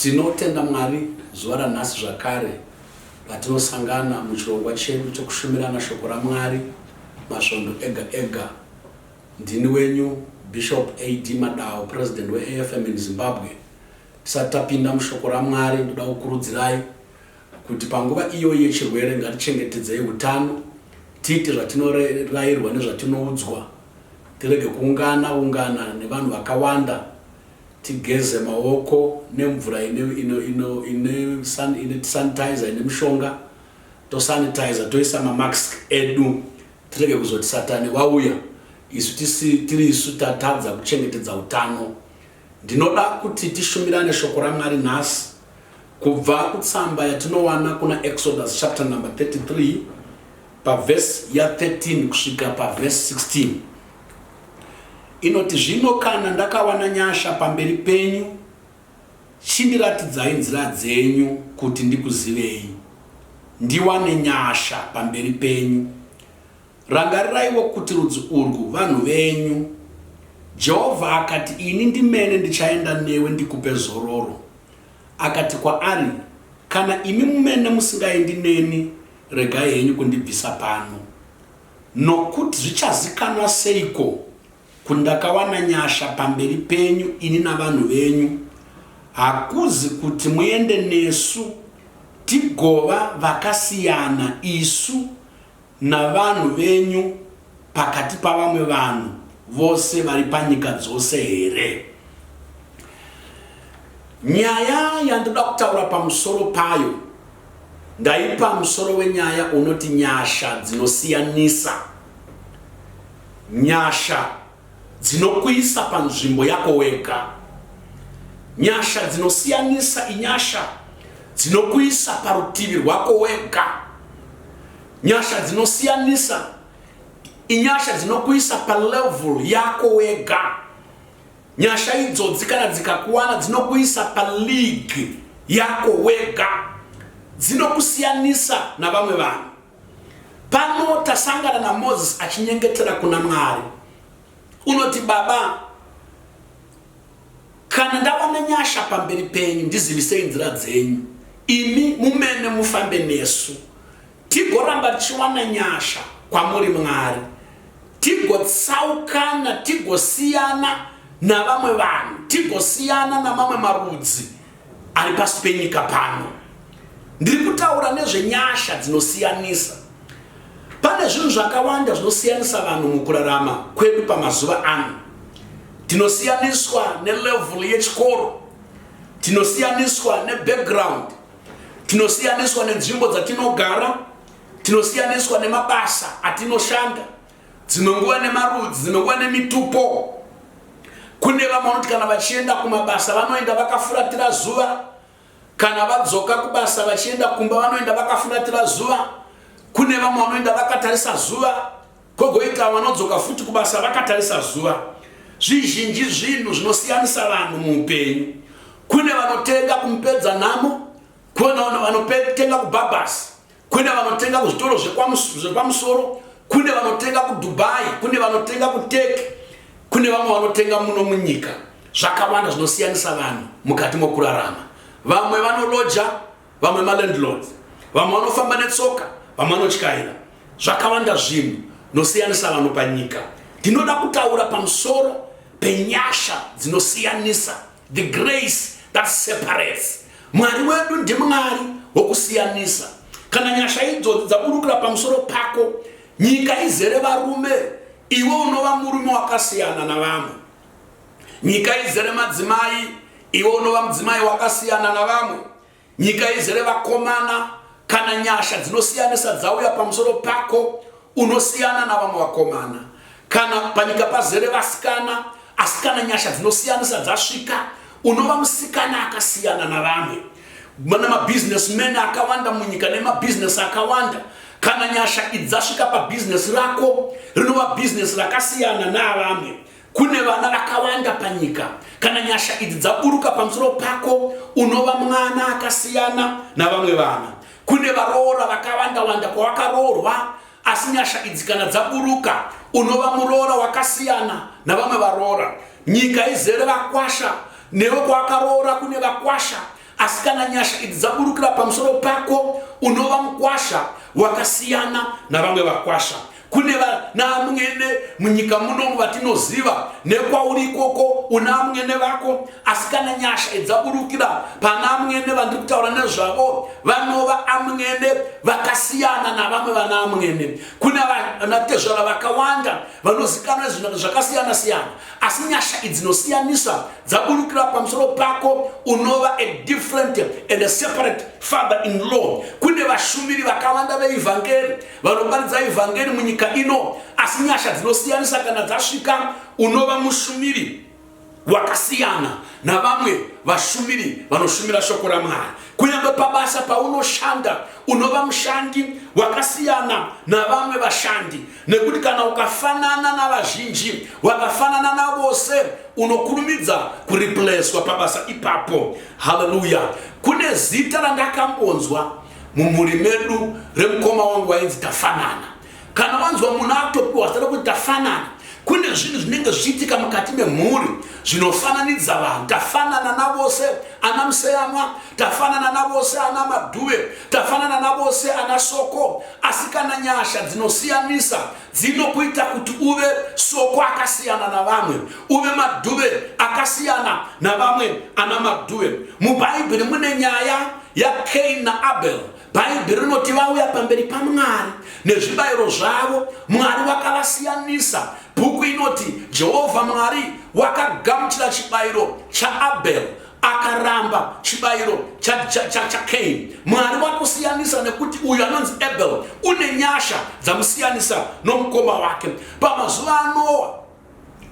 Tinotenda Mwari zuva ranhasi zvakare patinosangana muchirongwa chedu chokushumirana shoko raMwari masvondo ega ega. Ndini wenyu Bishop A.D. Madao, President we-AFM in Zimbabwe. Tisati tapinda mushoko raMwari, ndoda kukurudzirai kuti panguva iyo yechirwere ngatichengetedzei utano, tiite zvatinorayirwa nezvatinoudzwa, tirege kuungana nevanhu vakawanda, tigeze maoko nemvura ine sanitizer ine mushonga, tosanitizer, toisa mamask edu, tirege kuzoti Satani wauya isu tiri isu tatadza kuchengetedza utano. Ndinoda kuti tishumirane shoko raMwari nhasi kubva kutsamba yatinowana kuna Exodus chapter number 33 paverse ya 13 kusvika paverse 16. Inoti, zvino kana ndakawana nyasha pamberi penyu, chindiratidzai nzira dzenyu kuti ndikuzivei, ndiwane nyasha pamberi penyu. Rangariraiwo kuti rudzi urwu vanhu venyu. Jehovha akati, ini ndimene ndichaenda newe ndikupe zororo. Akati kwaari, kana imi mumene musingaendi neni, regai henyu kundibvisa pano. Nokuti zvichazikanwa seiko kundakawana nyasha pamberi penyu ini navanhu venyu, hakuzi kuti muende nesu tigova vakasiyana isu navanhu venyu pakati pavamwe vanhu vose vari panyika dzose here. Nyaya yandoda kutaura pamusoro payo, ndaipa musoro wenyaya unoti nyasha dzinosiyanisa, nyasha dzinokuisa panzvimbo yako wega. Nyasha dzinosiyanisa inyasha dzinokuisa parutivi rwako wega. Nyasha dzinosiyanisa inyasha dzinokuisa palevel yako wega. Nyasha idzodzi kana dzikakuwana dzinokuisa paleague yako wega, dzinokusiyanisa navamwe vanhu. Pano tasangana na Moses achinyengetera kuna Mwari. Unoti, Baba, kana ndawana nyasha pamberi penyu, ndizivisei nzira dzenyu, imi mumene mufambe nesu, tigoramba tichiwana nyasha kwamuri Mwari, tigotsaukana, tigosiyana navamwe vanhu, tigosiyana namamwe marudzi ari pasi penyika pano. Ndiri kutaura nezvenyasha dzinosiyanisa. Pane zvinhu zvakawanda zvinosiyanisa vanhu mukurarama kwedu pamazuva ano. Tinosiyaniswa nelevel yechikoro, tinosiyaniswa nebackground, tinosiyaniswa nenzvimbo dzatinogara, tinosiyaniswa nemabasa atinoshanda, dzimwe nguva nemarudzi, dzimwe nguva nemitupo. Kune vamwe vanoti kana vachienda kumabasa vanoenda vakafuratira zuva, kana vadzoka kubasa vachienda kumba vanoenda vakafuratira zuva. Kune vamwe vanoenda vakatarisa zuva, kogoita vanodzoka futi kubasa vakatarisa zuva. Zvizhinji zvinhu zvinosiyanisa vanhu muupenyu. Kune vanotenga kumupedza nhamo, kune vanotenga kubhabhasi, kune vanotenga kuzvitoro zvepamusoro, kune vanotenga kuDubai, kune vanotenga kuTurkey, kune vamwe vanotenga muno munyika. Zvakawanda zvinosiyanisa vanhu mukati mokurarama. Vamwe vanolodya, vamwe malandlords, vamwe vanofamba netsoka, vamwe vanotyaira. Zvakawanda zvinhu nosiyanisa vanhu panyika. Ndinoda kutaura pamusoro penyasha dzinosiyanisa, the grace that separates. Mwari wedu ndimwari wokusiyanisa. Kana nyasha idzo dzaburukira pamusoro pako, nyika izere varume, iwe unova murume wakasiyana na vamwe. Nyika izere madzimai, iwe unova mudzimai wakasiyana na vamwe. Nyika izere vakomana, kana nyasha dzinosiyanisa dzauya pamusoro pako, unosiyana na vamwe vakomana. Kana panyika pazere vasikana, asikana nyasha dzinosiyanisa dzasvika, unova musikana akasiyana na vamwe. Mana mabusinessmen akawanda munyika nemabusiness akawanda. Kana nyasha idzasvika pabusiness rako, rinova business rakasiyana navamwe. Kune vana vakawanda panyika. Kana nyasha idzi dzaburuka pamusoro pako, unova mwana akasiyana navamwe vana. Kune varoora vakawanda kwavakaroorwa, asi nyasha idzi kana dzaburuka, unova muroora wakasiyana navamwe varoora. Nyika izere vakwasha, newe kwakaroora kune vakwasha, asi kana nyasha idzi dzaburukira pamusoro pako unova mukwasha wakasiyana navamwe vakwasha. Kune naamwene munyika munomu vatinoziva nekwauri ikoko una amwene vako, asi kana nyasha idzaburukira pana amwene vandiri kutaura nezvavo vanova amwene vakasiyana navamwe vana amwene. Kuna vanatezvara vakawanda vanozikanwa zvinhu zvakasiyana siyana, asi nyasha idzi dzinosiyanisa dzaburukira pamusoro pako unova a different and a separate father in law. Kune vashumiri vakawanda veivhangeri vanoparidza ivhangeri munyika ino, asi nyasha dzinosiyanisa kana dzasvika unova mushumiri wakasiyana navamwe vashumiri vanoshumira shoko raMwari. Kunyange pabasa paunoshanda unova mushandi wakasiyana navamwe vashandi, nekuti kana ukafanana navazhinji wakafanana navose unokurumidza kuripleswa pabasa ipapo. Haleluya. Kune zita randakambonzwa mumhuri medu remukoma wangu wainzi Tafanana. Kana wanzwa munhu atopiwa zita rokuti Tafanana, kune zvinhu zvinenge zvichiitika mukati memhuri zvinofananidza vanhu. Tafanana navose ana Museyamwa, tafanana navose ana Madhuwe, tafanana navose ana Soko, asi kana nyasha dzinosiyanisa dzinokuita kuti uve Soko akasiyana navamwe, uve Madhuwe akasiyana navamwe ana Madhuwe. Mubhaibheri mune nyaya yaKaini naAbel. Bhaibheri rinoti vauya pamberi paMwari nezvibayiro zvavo, Mwari wakavasiyanisa. Bhuku inoti Jehovha Mwari wakagamuchira chibayiro chaAbel akaramba chibayiro chaKaini. Mwari wakusiyanisa nekuti uyu anonzi Abel une nyasha dzamusiyanisa nomukoma wake. Pamazuva aNoa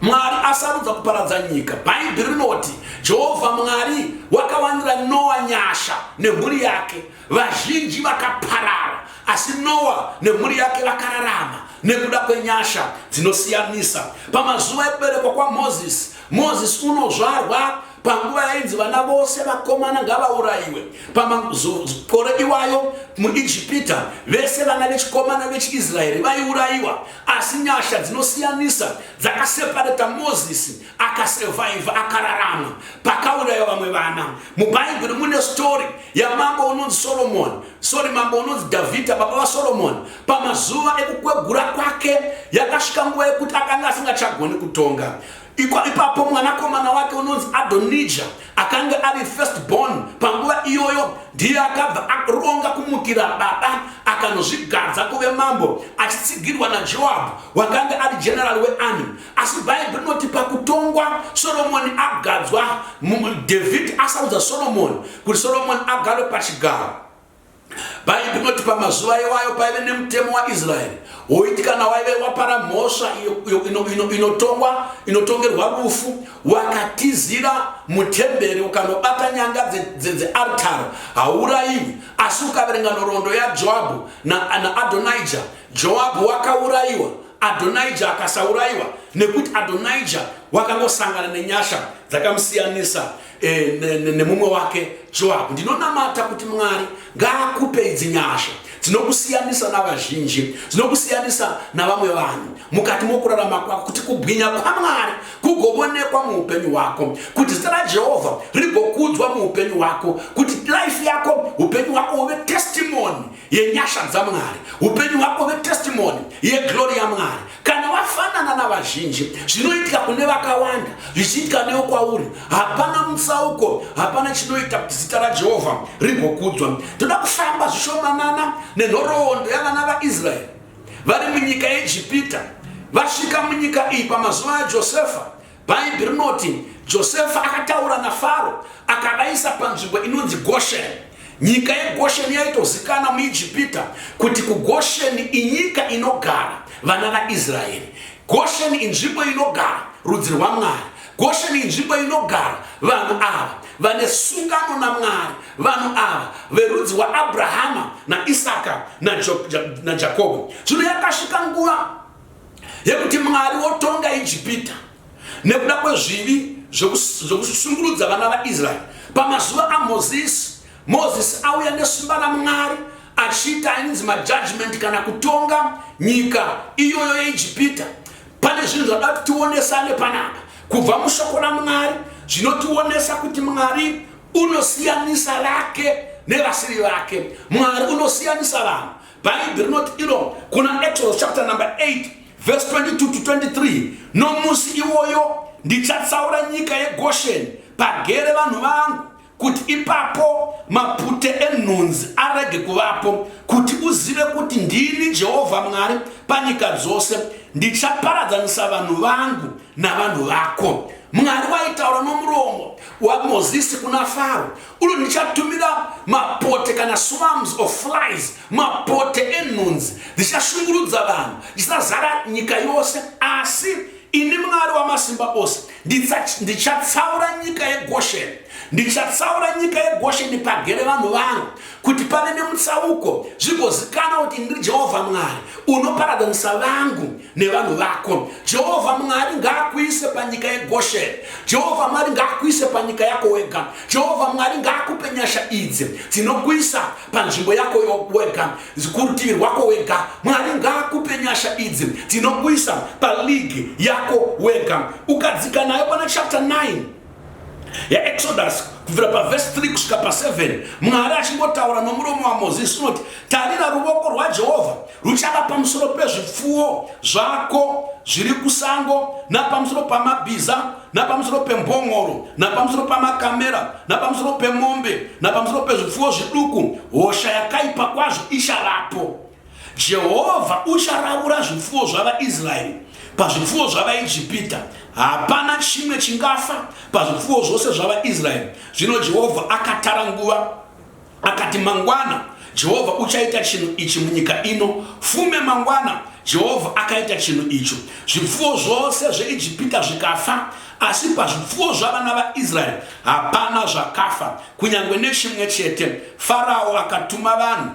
Mwari asarudza kuparadza nyika. Bhaibheri rinoti Jehovha Mwari wakawanira Noa nyasha nemhuri yake, vazhinji vakaparara, asi Noa nemhuri yake vakararama nekuda kwenyasha dzinosiyanisa. Pamazuva ekuberekwa kwaMozisi, Mozisi unozvarwa panguva yainzi vana vose vakomana ngavaurayiwe. Pamakore iwayo muIjipita vese vana vechikomana vechiIsraeri vaiurayiwa, asi nyasha dzinosiyanisa dzakaseparata Mozisi akasurvivha akararama pakaurayiwa vamwe vana. Mubhaibheri mune story yamambo unonzi Solomoni, mambo unonzi Dhavhidha baba vaSolomoni. Pamazuva ekukwegura kwake yakasvika nguva yekuti akanga asingachagoni kutonga. Ipapo mwanakomana wake unonzi Adonijah akanga ari first born panguva iyoyo ndiye akabva aronga kumukira baba akanozvigadza kuve mambo achitsigirwa naJoabhu wakanga ari general wearmy. Asi Bhaibheri rinoti pakutongwa Solomoni agadzwa, David asaudza Solomoni kuti Solomoni agare pachigaro. Bhaibheri rinoti pamazuva iwayo paive nemutemo waIsraeri woiti kana waive wapara mhosva inotongerwa rufu wakatizira mutemberi ukanobata nyanga dzealtari haurayiwi. Asi ukaverenga nhoroondo yaJoabhu naAdonijah, Joabhu wakaurayiwa, Adonijah akasaurayiwa nekuti Adonijah wakangosangana nenyasha dzakamusiyanisa nemumwe wake Joabhu. Ndinonamata kuti Mwari ngaakupe idzi nyasha dzinokusiyanisa navazhinji, dzinokusiyanisa navamwe vanhu mukati mokurarama kwako, kuti kubwinya kwaMwari kugoonekwa muupenyu hwako, kuti zita raJehovha rigokudzwa muupenyu hwako, kuti life yako, upenyu hwako uve testimony yenyasha dzaMwari, upenyu hwako uve testimony yeglory yaMwari. Kana wafanana navazhinji zvinoitika kune vakawanda zvichiitika newe kwauri, hapana mutsauko, hapana chinoita kuti zita raJehovha rigokudzwa. Toda kufamba zvishomanana nenhoroondo yavana vaIsraeri vari munyika yeIjipita. Vasvika munyika iyi pamazuva aJosefa. Bhaibheri rinoti Josefa akataura naFaro akavaisa panzvimbo inonzi Gosheni. Nyika yeGosheni yaitozikana muIjipita kuti kuGosheni inyika inogara vana vaIsraeri. Gosheni inzvimbo inogara rudzi rwaMwari. Gosheni inzvimbo inogara vanhu ava vane sungano naMwari, vanhu ava verudzi rwaAbrahama naIsaka naJakobo. Zvino yakasvika nguva yekuti Mwari wotonga Ijipita nekuda kwezvivi zvokusungurudza vana vaIsraeri. Pamazuva aMozisi, Mozisi auya nesimba raMwari achiita ainzi majudgment kana kutonga nyika iyoyo yeIjipita. Pane zvinhu zvadati tionesane panapa kubva mushoko raMwari zvinotionesa kuti Mwari unosiyanisa vake nevasiri vake. Mwari unosiyanisa vanhu. Bhaibheri rinoti iro kuna Exodus chapter number 8 verse 22 to 23, nomusi iwoyo ndichatsaura nyika yeGosheni pagere vanhu vangu, kuti ipapo mapute enhunzi arege kuvapo, kuti uzive kuti ndini Jehovha Mwari panyika dzose. Ndichaparadzanisa vanhu vangu navanhu vako. Mwari waitaura nomuromo waMozisi kuna Faro, ulo ndichatumira mapote kana swarms of flies, mapote enhunzi dzichashungurudza vanhu, dzichazara nyika yose. Asi ini Mwari wamasimba ose ndichatsaura nyika yeGosheni, ndichatsaura nyika yeGosheni pagere vanhu vangu, kuti pave nemutsauko zvigozikana kuti ndiri Jehovha Mwari unoparadzanisa vangu nevanhu vako. Jehovha Mwari ngaakuise panyika yeGosheni. Jehovha Mwari ngaakuise panyika yako wega. Jehovha Mwari ngaakupe nyasha idzi dzinokuisa panzvimbo yako wega, kurutivi rwako wega. Mwari ngaakupe nyasha idzi dzinokuisa paligi yako wega. Ukadzika nayo pana chapter 9 ya Exodus kubvira pa verse 3 kusvika pa 7, Mwari achingotaura nomuromo waMozisi unoti, tarira ruoko rwaJehovha ruchava pamusoro pezvipfuwo zvako zviri kusango, napamusoro pamabhiza, napamusoro pembongoro, napamusoro pamakamera, napamusoro pemombe, napamusoro pezvipfuwo zviduku. Hosha yakaipa kwazvo ichavapo. Jehovha ucharaura zvipfuwo zvavaIsraeri pazvipfuwo zvavaIjipita. Hapana chimwe chingafa pazvipfuwo zvose zvavaIsraeri. Zvino Jehovha akatara nguva akati, mangwana Jehovha uchaita chinhu ichi munyika ino. Fume mangwana Jehovha akaita chinhu icho. Zvipfuwo zvose zveIjipita zvikafa, asi pazvipfuwo zvavana vaIsraeri hapana zvakafa, kunyange nechimwe chete. Farao akatuma vanhu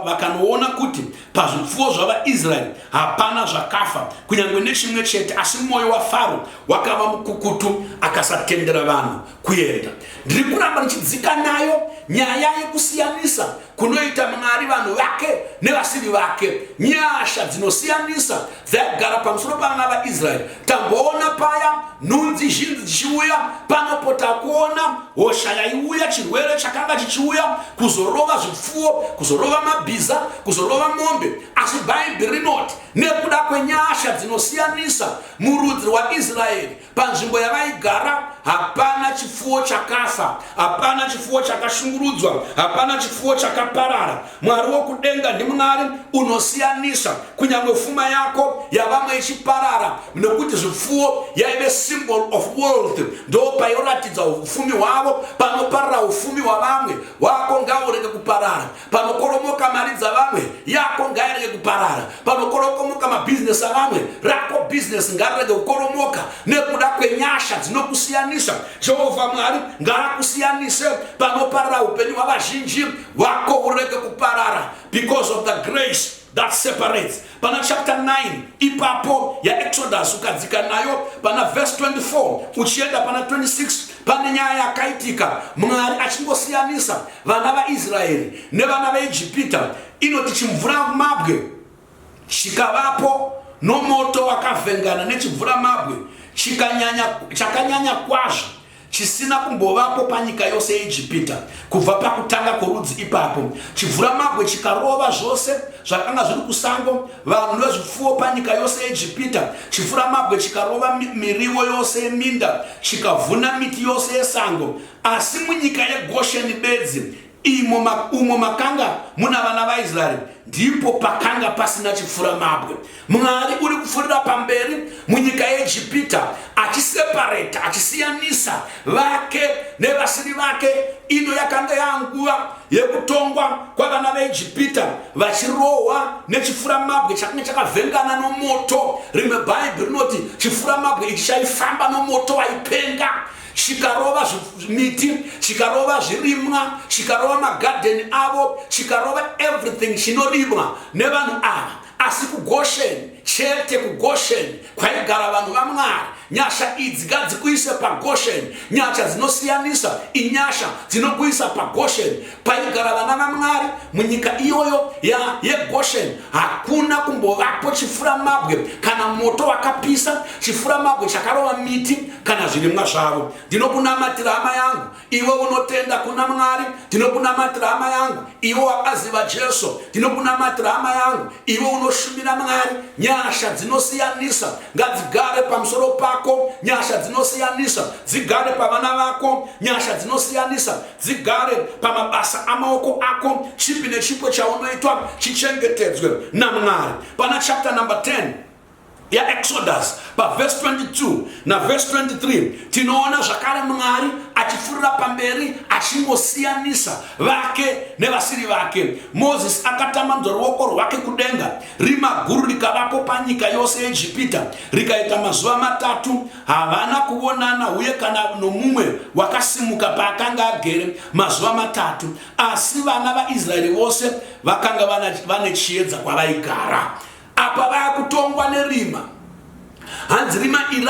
vakanoona kuti pazvipfuwo zvavaIsraeri hapana zvakafa, kunyange nechimwe chete, asi mwoyo waFaro wakava mukukutu, akasatendera vanhu kuenda. Ndiri kuramba ndichidzika nayo nyaya yekusiyanisa kunoita Mwari vanhu vake nevasiri vake. Nyasha dzinosiyanisa dzagara pamusoro pavana vaIsraeri. Tamboona paya nhunzi zhinji dzichiuya, panopota kuona hosha yaiuya, chirwere chakanga chichiuya kuzorova zvipfuwo, kuzorova mabhiza, kuzorova mombe. Asi Bhaibheri rinoti nekuda kwenyasha dzinosiyanisa murudzi rwaIsraeri panzvimbo yavaigara, hapana chipfuwo chakafa, hapana chipfuwo chakashungurudzwa, hapana chipfuwo chakaparara. Mwari wokudenga ndimwari unosiyanisa, kunyange pfuma yako yavamwe ichiparara, nekuti zvipfuwo yaive symbol of wealth, ndo pairatidza ufumi hwavo. Panoparara ufumi hwavamwe, wako ngaurege kuparara. Panokoromoka mari dzavamwe, yako ngairege kuparara. Panokoromoka mabhizinesi avamwe, rako bhizinesi ngarirege kukoromoka. Nekuda kwenyasha dzinokusiyanisa, Jehovha Mwari ngaakusiyanise. Panoparara upenyu hwavazhinji, wako urege kuparara, because of the grace that separates. Pana chapter 9 ipapo ya Exodus ukadzika nayo pana verse 24 uchienda pana 26, pane nyaya yakaitika Mwari achingosiyanisa vana vaIsraeri nevana vaIjipita. Inoti chimvura mabwe chikavapo nomoto wakavhengana nechimvura mabwe chakanyanya kwazvo, chisina kumbovapo panyika yose yeIjipita kubva pakutanga kworudzi ipapo. Chimvura mabwe chikarova zvose zvakanga zviri kusango, vanhu vezvipfuwo panyika yose yeIjipita. Chimvura mabwe chikarova miriwo yose yeminda, chikavhuna miti yose yesango. Asi munyika yeGosheni bedzi, umo makanga muna vana vaIsraeri, ndipo pakanga pasina chipfura mabwe. Mwari uri kupfurira pamberi munyika yeIjipita, achiseparata, achisiyanisa vake nevasiri vake. Ino yakanga yanguva yekutongwa kwavana veIjipita, vachirohwa nechipfura mabwe chakanga chakavhengana nomoto. Rimwe Bhaibheri rinoti chipfura mabwe ichi chaifamba nomoto waipenga, chikarova miti, chikarova zvirimwa, chikarova magadheni avo, chikarova everything chinorimwa nevanhu ava. Asi kuGosheni chete, kuGosheni kwaigara vanhu vaMwari, nyasha idzi ngadzikuise paGosheni. Nyasha dzinosiyanisa inyasha dzinokuisa paGosheni, paigara vana vaMwari munyika iyoyo yeGosheni. Hakuna kumbovapo chifuramabwe kana moto wakapisa, chifuramabwe chakarova miti kana zvirimwa zvavo. Ndinokunamatira hama yangu, iwe unotenda kuna Mwari. Ndinokunamatira hama yangu, iwe wakaziva Jesu. Ndinokunamatira hama yangu, iwe unoshumira Mwari. Nyasha dzinosiyanisa ngadzigare pamusoro pako. Nyasha dzinosiyanisa dzigare pavana vako. Nyasha dzinosiyanisa dzigare pamabasa amaoko ako. Chipi nechipo chaunoitwa chichengetedzwe naMwari. Pana chapter number 10 ya Exodus pa verse 22 na verse 23 tinoona zvakare Mwari achifurira pamberi achingosiyanisa vake nevasiri vake. Moses akatambanudza ruoko rwake kudenga, rima guru rikavapo panyika yose yeIjipita, rikaita mazuva 3 havana kuonana uye kana nomumwe wakasimuka paakanga agere mazuva 3. Asi vana vaIsraeri vose vakanga vane chiedza kwavaigara. Apa vakutongwa nerima. Hanzi rima iri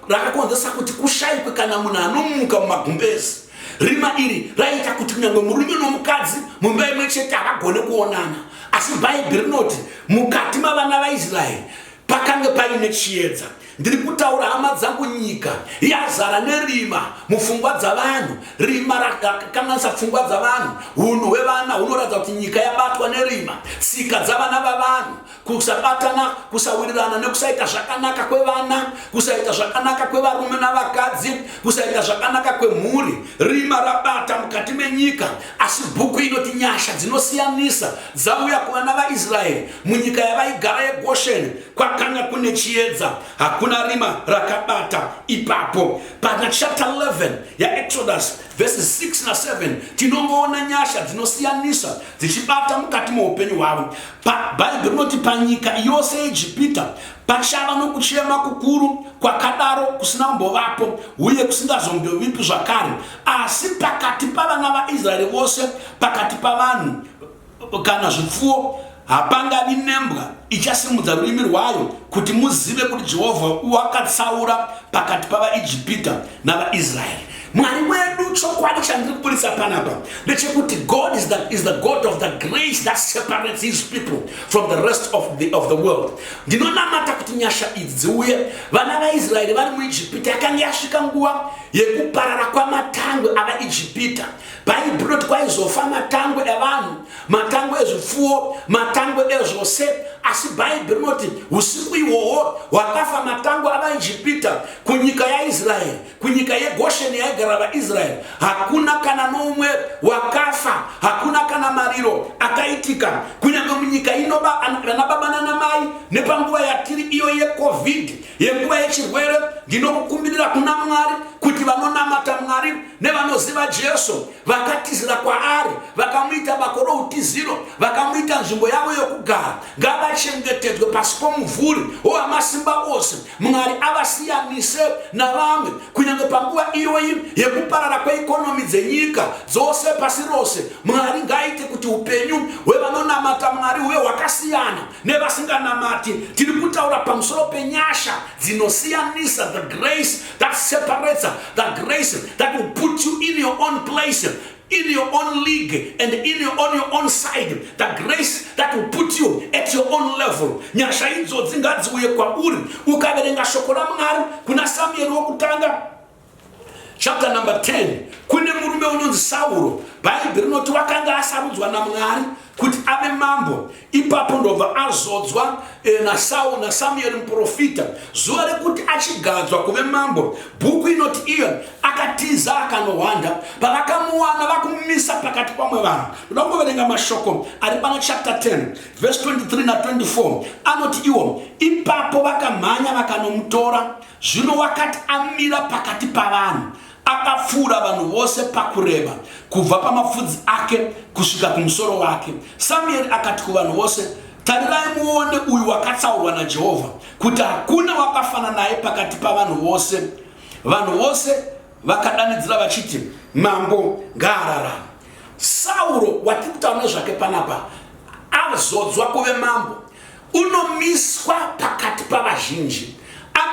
rakakonzesa kuti kushayikwe kana munhu anomuka mumagumbezi. Rima iri raita kuti kunyange murume nomukadzi mumba imwe chete havagone kuonana. Asi Bhaibheri rinoti mukati mavana vaIsraeri pakanga paine chiedza. Ndiri kutaura hama dzangu, nyika yazara nerima mupfungwa dzavanhu. Rima rakanganisa pfungwa dzavanhu. Hunhu hwevana hunoratidza kuti nyika yabatwa nerima. Tsika dzavana vavanhu, kusabatana, kusawirirana nekusaita zvakanaka kwevana, kusaita zvakanaka kwevarume navakadzi, kusaita zvakanaka kwemhuri. Rima rabata mukati menyika. Asi bhuku inoti nyasha dzinosiyanisa dzauya kuvana vaIsraeri munyika yavaigara yeGosheni. Kwakanga kune chiedza, hakuna rima rakabata ipapo. Pana chapter 11 ya Exodus verses 6 na 7 tinongoona nyasha dzinosiyanisa dzichibata mukati muupenyu hwavo. Bhaibheri rinoti panyika yose yeIjipita pachava nokuchema kukuru kwakadaro kusina kumbovapo uye kusingazombovipi zvakare. Asi pakati pavana vaIsraeri vose, pakati pavanhu kana zvipfuwo, hapangavi nembwa ichasimudza rurimi rwayo kuti muzive kuti Jehovha wakatsaura pakati pavaIjipita navaIsraeri. Mwari wedu chokwadi chandiri kupurisa panapa ndechekuti God is the God of the grace that separates his people from the rest of the world. Ndinonamata kuti nyasha idzi dziuye. Vana vaIsraeri vari muIjipita yakanga yasvika nguva yekuparara kwamatangwe avaIjipita. Bhaibheri rinoti kwaizofa matangwe evanhu, matangwe ezvipfuwo, matangwe ezvose. Asi Bhaibheri rinoti usiku ihwohwo hwakafa matangwe avaIjipita kunyika yaIsraeri, kunyika yeGosheni yaigara vaIsraeri. Hakuna kana nomwe wakafa, hakuna kana mariro akaitika. Kunyange munyika ino vana baba nana mai nepanguva yatiri iyo yeCovid, yenguva yechirwere, ndinokukumbirira kuna Mwari kuti vanonamata Mwari nevanoziva Jesu vakatizira kwaari, vakamuita bako routiziro, vakamuita nzvimbo yavo yokugara, ngavachengetedzwe pasi pomumvuri wamasimba ose. Mwari avasiyanise navamwe kunyange panguva iyoyi yekuparara kweikonomi dzenyika dzose pasi rose. Mwari ngaite kuti upenyu hwevanonamata Mwari huve hwakasiyana nevasinganamati. Tiri kutaura pamusoro penyasha dzinosiyanisa, the grace that separates, the grace that will put you in your own place, in your own league, and on your own side, the grace that will put you at your own level. Nyasha idzo dzingadziuye kwauri. Ukaverenga shoko raMwari kuna Samueri wokutanga chapter number 10, kune murume unonzi Sauro. Bhaibheri rinoti wakanga asarudzwa naMwari kuti ave mambo. Ipapo ndobva azodzwa na Samueri muprofita zuva rekuti achigadzwa kuve mambo. Bhuku inoti iyo akatiza akanohwanda. Pavakamuwana vakumumisa pakati pamwe vanhu. Ndoda kungoverenga mashoko ari pana chapter 10 verse 23 na 24. Anoti iwo ipapo vakamhanya vakanomutora. Zvino wakati amira pakati pavanhu akapfuura vanhu vose pakureba, kubva pamapfudzi ake kusvika kumusoro wake. Samueri akati kuvanhu vose, tarirai muone uyu wakatsaurwa naJehovha, kuti hakuna wakafana naye pakati pavanhu vose. Vanhu vose vakadanidzira vachiti, mambo ngaararame. Sauro watiri kutaura nezvake panapa azodzwa kuve mambo, unomiswa pakati pavazhinji,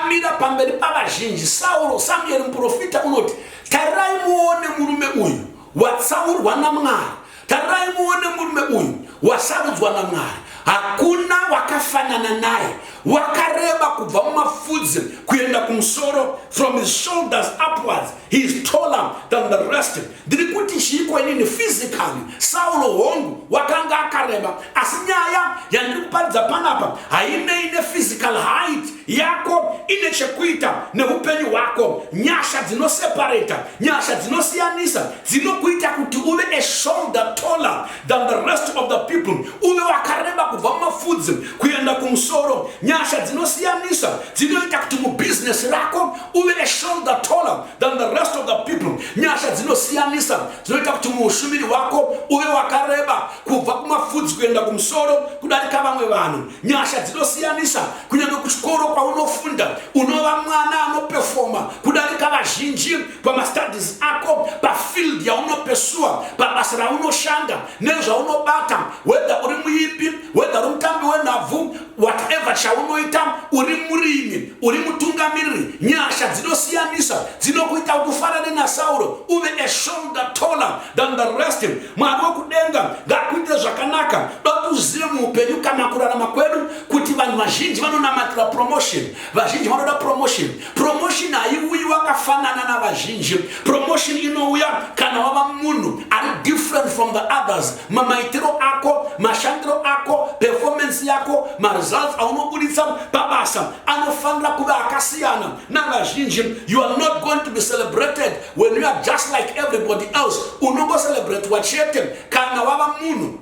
amira pamberi pavazhinji. Saulo, Samuel muprofita unoti, tarirai muone murume uyu watsaurwa naMwari, tarirai muone murume uyu wasarudzwa naMwari. Hakuna wakafanana naye, wakareba kubva mumafudzi kuenda kumusoro. From his shoulders upwards he is taller than the rest. Ndiri kuti chiko inini physically Saulo hongu wakanga akareba, asi nyaya yandiri kuparidza panapa haine ine physical height yako ine chekuita neupenyu hwako. Nyasha dzinoseparata, nyasha dzinosiyanisa dzinokuita kuti uve a shoulder taller than the rest of the people, uve wakareba kubva mumafudzi kuenda kumusoro. Nyasha dzinosiyanisa dzinoita kuti mubusiness rako uve a shoulder taller than the rest of the people. Nyasha dzinosiyanisa dzinoita kuti muushumiri wako uve wakareba kubva kumafudzi kuenda kumusoro kudarika vamwe vanhu. Nyasha dzinosiyanisa kunyangwe kuchikoro kwaunofunda unova mwana anoperforma kudarika vazhinji pamastudies ako, pafield yaunopesua, pabasa raunoshanda nezvaunobata, whether uri muimbi, whether uri mutambi wenhabvu, whatever chaunoita, uri murimi, uri mutungamiriri. Nyasha dzinosiyanisa dzinokuita kuti ufanane naSaulo uve a shoulder taller than the rest. Mwari wokudenga ngakuite zvakanaka. Dotuzive muupenyu kana kurarama kwedu kuti vanhu vazhinji vanonamatira promotion, vazhinji vanoda promotion. Promotion haiuyi wakafanana navazhinji. Promotion inouya kana wava munhu ari different from the others. Mamaitiro ako, mashandiro ako, performance yako, results aunobuditsa pabasa anofanira kuva akasiyana navazhinji. You are not going to be celebrated when you are just like everybody else. Unongo celebrate wachete kana wava munhu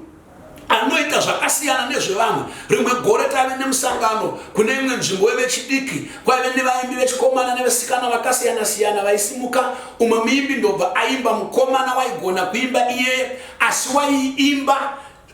anoita zvakasiyana nezvevanhu. Rimwe gore tave nemusangano kune imwe nzvimbo yevechidiki, kwaive nevaimbi vechikomana nevesikana vakasiyana siyana vaisimuka. Umwe muimbi ndobva aimba, mukomana waigona kuimba iyeye, asi waiimba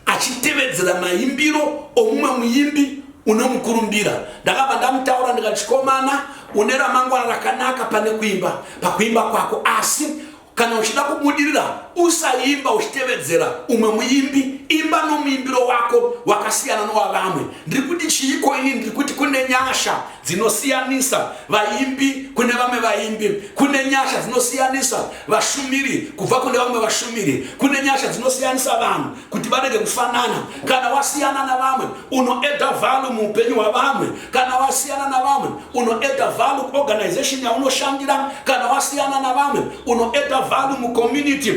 achitevedzera maimbiro omumwe muimbi unomukurumbira. Ndakabva ndamutaura ndikati, chikomana, une ramangwana rakanaka pane kuimba, pakuimba kwako, asi kana uchida kubudirira usaimba uchitevedzera umwe muimbi, imba nomuimbiro wako wakasiyana nowavamwe. Ndiri kuti chiiko ini? Ndiri kuti kune nyasha dzinosiyanisa vaimbi kune vamwe vaimbi, kune nyasha dzinosiyanisa vashumiri kubva kune vamwe vashumiri, kune nyasha dzinosiyanisa vanhu kuti varege kufanana. Kana wasiyana navamwe unoedha value muupenyu hwavamwe, kana wasiyana navamwe unoedha value kuorganization yaunoshandira, kana wasiyana navamwe unoedha value mucommunity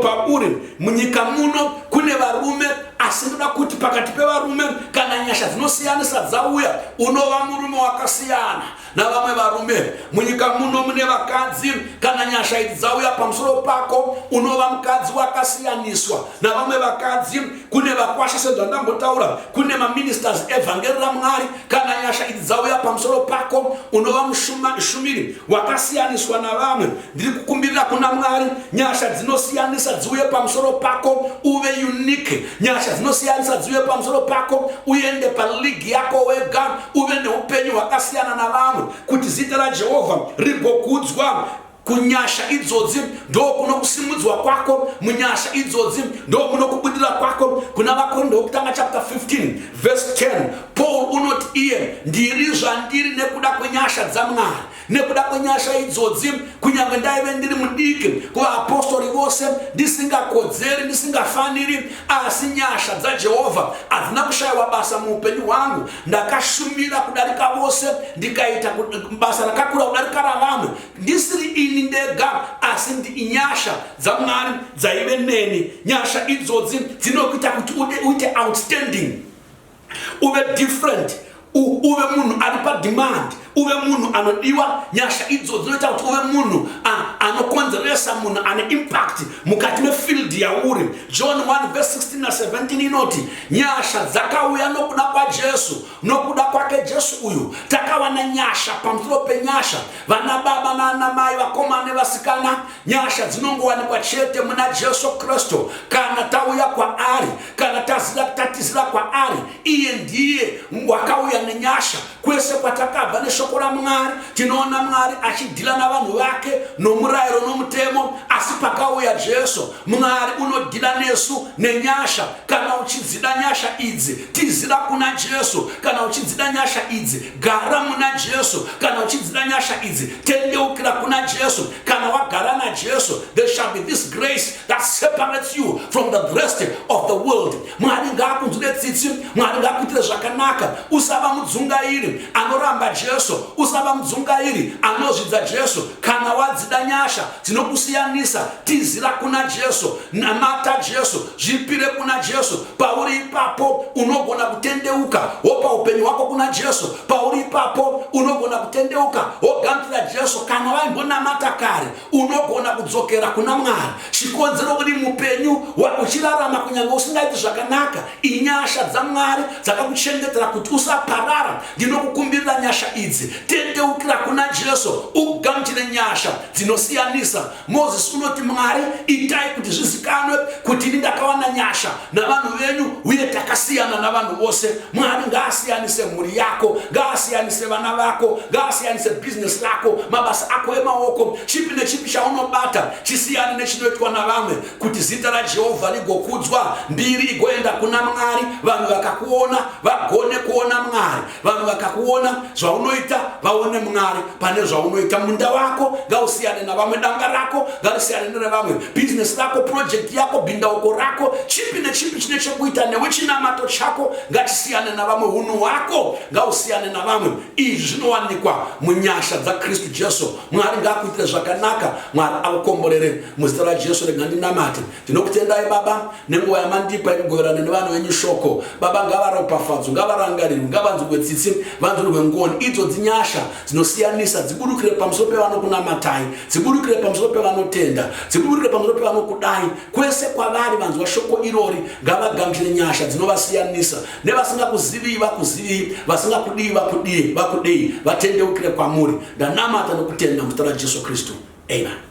pauri. Munyika muno kune varume, asi ndoda kuti pakati pevarume kana nyasha dzinosiyanisa dzauya unova murume wakasiyana navamwe varume. Munyika muno mune vakadzi, kana nyasha idzi dzauya pamusoro pako unova mukadzi wakasiyaniswa navamwe vakadzi. Kune vakwasha sezvandambotaura, kune maministers evhangeri raMwari, kana nyasha idzi dzauya pamusoro pako unova mushumiri wakasiyaniswa navamwe. Ndiri kukumbirira kuna Mwari nyasha dzinosiyanisa dziuye pamusoro pako uve unique. Nyasha dzinosiyanisa dziuye pamusoro pako uende paligi yako wega, uve neupenyu hwakasiyana navamwe, kuti zita raJehovha rigokudzwa. Kunyasha idzodzi ndo kuno kusimudzwa kwako, munyasha idzodzi ndo kuno kubudira kwako. Kuna Vakorintho wokutanga chapter 15 verse 10, Paul unoti iye ndiri zvandiri nekuda kwenyasha dzaMwari, nekuda kwenyasha idzodzi, kunyange ndaive ndiri mudiki kuvaapostoli vose, ndisingakodzeri, ndisingafaniri, asi nyasha dzaJehovha hadzina kushayiwa basa muupenyu hwangu. Ndakashumira kudarika vose, ndikaita basa rakakura kudarika ravamwe, ndisiri ini ndega, asi inyasha dzaMwari dzaive neni. Nyasha idzodzi dzinokuita kuti uite outstanding, uve different, uve munhu ari pademand, uve munhu anodiwa. Nyasha idzo dzinoita kuti uve munhu anokonzeresa, munhu ane impact mukati mefield yauri. John 1 verse 16 na 17 inoti nyasha dzakauya nokuda kwaJesu, nokuda kwake Jesu uyu takawana nyasha pamusoro penyasha. Vana baba nana mai, vakomana nevasikana, nyasha dzinongowanikwa chete muna Jesu Kristu. Kana tauya kwaari, kana tatizira kwaari, iye ndiye wakauya nenyasha. Kwe kwese kwatakabva neshoko raMwari tinoona Mwari achidhila navanhu vake nomurayiro nomutemo, asi pakauya Jesu Mwari unodhila nesu nenyasha. Kana uchidzida nyasha idzi tizira kuna Jesu, kana uchidzida nyasha idzi gara muna Jesu, kana uchidzida nyasha idzi tendeukira kuna Jesu. Kana wagara naJesu, there shall be this grace that separates you from the rest of the world. Mwari ngakunzwire tsitsi, Mwari ngakuitire zvakanaka. Usava mudzungairi anoramba Jesu, usava mudzungairi anozvidza Jesu. Kana wadzida nyasha dzinokusiyanisa tizira kuna Jesu, namata Jesu, zvipire kuna Jesu. Pauri ipapo unogona kutendeuka wopa upenyu hwako kuna Jesu. Pauri ipapo unogona kutendeuka wogamukira Jesu. Kana waimbonamata kare unogona kudzokera kuna Mwari. Chikonzero kuti mupenyu uchirarama kunyange usingaiti zvakanaka, inyasha dzaMwari dzakakuchengetera kuti usaparara. Ndinokukumbirira nyasha idzi, tendeukira kuna Jesu, ugamuchire nyasha dzinosiyanisa. Moses unoti Mwari itai kuti zvizikanwe kuti ndakawana nyasha navanhu venyu uye takasiyana navanhu vose. Mwari ngaasiyanise mhuri yako, ngaasiyanise vana vako, ngaasiyanise business rako, mabasa ako emaoko, chipi nechipi chaunobata chisiyane nechinoitwa navamwe, kuti zita raJehovha rigokudzwa, mbiri igoenda kuna Mwari. Vanhu vakakuona vagone kuona Mwari, vanhu vakakuona zvaunoita vaone Mwari pane zvaunoita. Munda wako ngausiyane navamwe, danga rako ngarisiyane nevamwe, business rako, project yako, bindauko rako, chipi nechipi chine chekuita newe, chinamato chako ngachisiyane navamwe, hunhu hwako ngausiyane navamwe. Izvi zvinowanikwa munyasha dzaKristu Jesu. Mwari ngakuitire zvakanaka, Mwari akukomborere muzita raJesu. Rega ndinamate. Ndinokutendai Baba nenguva yamandipa yekugoverana nevanhu venyu shoko. Baba ngavaropafadzwe, ngavarangarirwe, ngavanzwirwe tsitsi, vanzwirwe ngoni. Idzo dzinyasha dzinosiyanisa dziburukire pamusoro pevanokunamatai, dziburukire pamusoro pevanotenda, dziburukire pamusoro pevanokudai. Kwese kwavari vanzwa shoko irori ngavagamuchire nyasha dzinovasiyanisa, nevasingakuzivi vakuzivi, vasingakudii vakudii, vatendeuke kwamuri. Ndanamata nokutenda muzita raJesu Kristu. Amen.